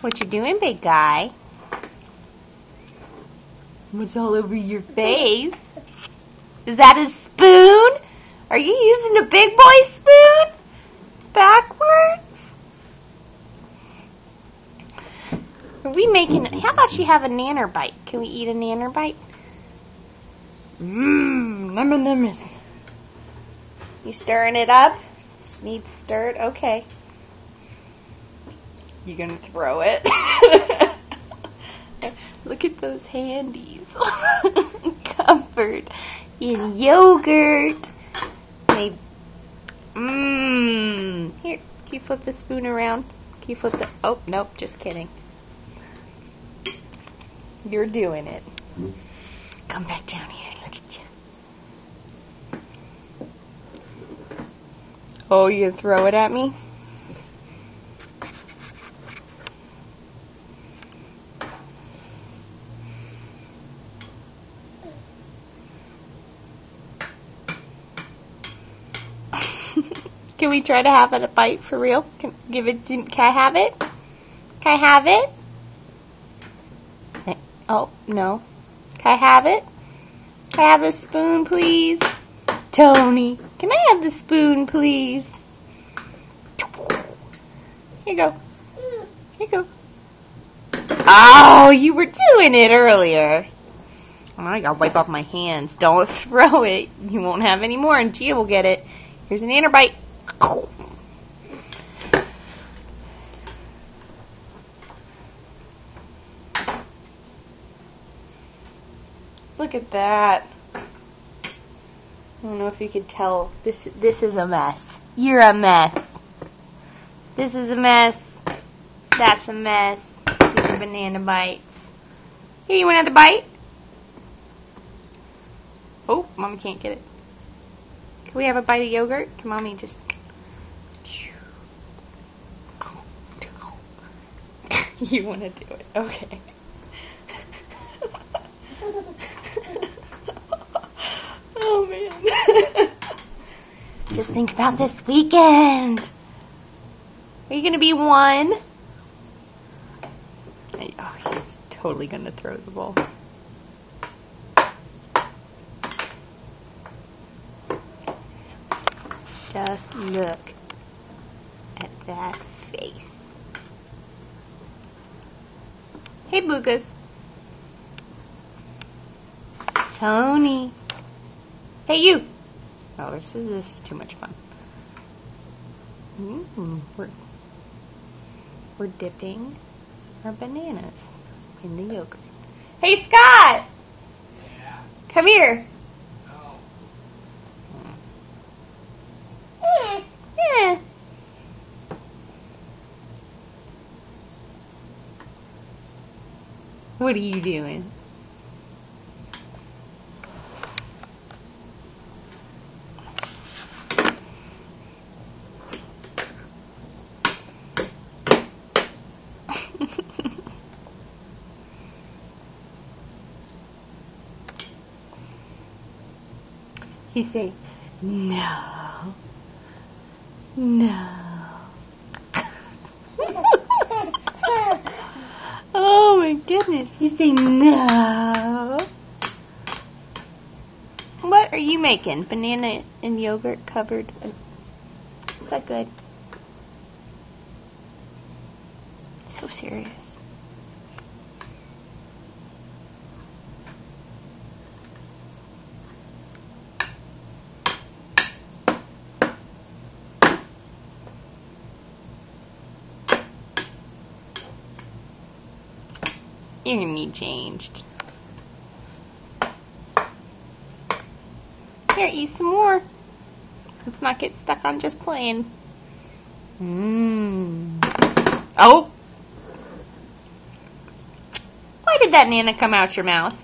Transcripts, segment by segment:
What you doing, big guy? What's all over your face? Is that a spoon? Are you using a big boy spoon? Backwards? Are we making... How about you have a nanner bite? Can we eat a nanner bite? Nummus. You stirring it up? This needs stirred? Okay. You're gonna throw it. Look at those handies. Covered in yogurt. Here, can you flip the spoon around? Can you flip the... Oh, nope, just kidding. You're doing it. Come back down here. Look at you. Oh, you gonna throw it at me? Can we try to have it a bite for real? Can I have it? Can I have it? Oh, no. Can I have it? Can I have the spoon, please? Tony, can I have the spoon, please? Here you go. Here you go. Oh, you were doing it earlier. Oh, I gotta wipe off my hands. Don't throw it. You won't have any more, and Gia will get it. Here's an nanner bite. Look at that. I don't know if you could tell. This is a mess. You're a mess. This is a mess. That's a mess. These are banana bites. Here, you want another bite? Oh, Mommy can't get it. Can we have a bite of yogurt? Can Mommy just... You want to do it. Okay. Oh, man. Just think about this weekend. Are you going to be one? Oh, he's totally going to throw the ball. Just look at that face. Hey, Lucas. Tony. Hey, you. Oh, this is too much fun. We're dipping our bananas in the yogurt. Hey, Scott. Yeah. Come here. No. Yeah. What are you doing? He say, no, no. Oh my goodness, you say no. What are you making? Banana and yogurt covered. Is that good? So serious. You're gonna need changed. Here, eat some more. Let's not get stuck on just playing. Oh! Why did that Nana come out your mouth?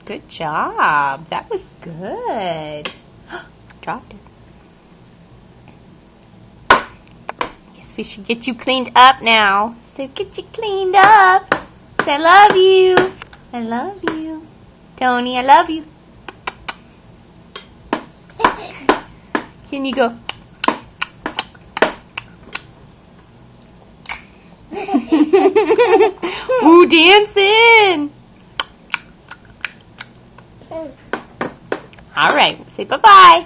Good job. That was good. Dropped it. We should get you cleaned up now. So get you cleaned up. Say I love you. I love you. Tony, I love you. Can you go? Ooh, dancing. All right, say bye-bye.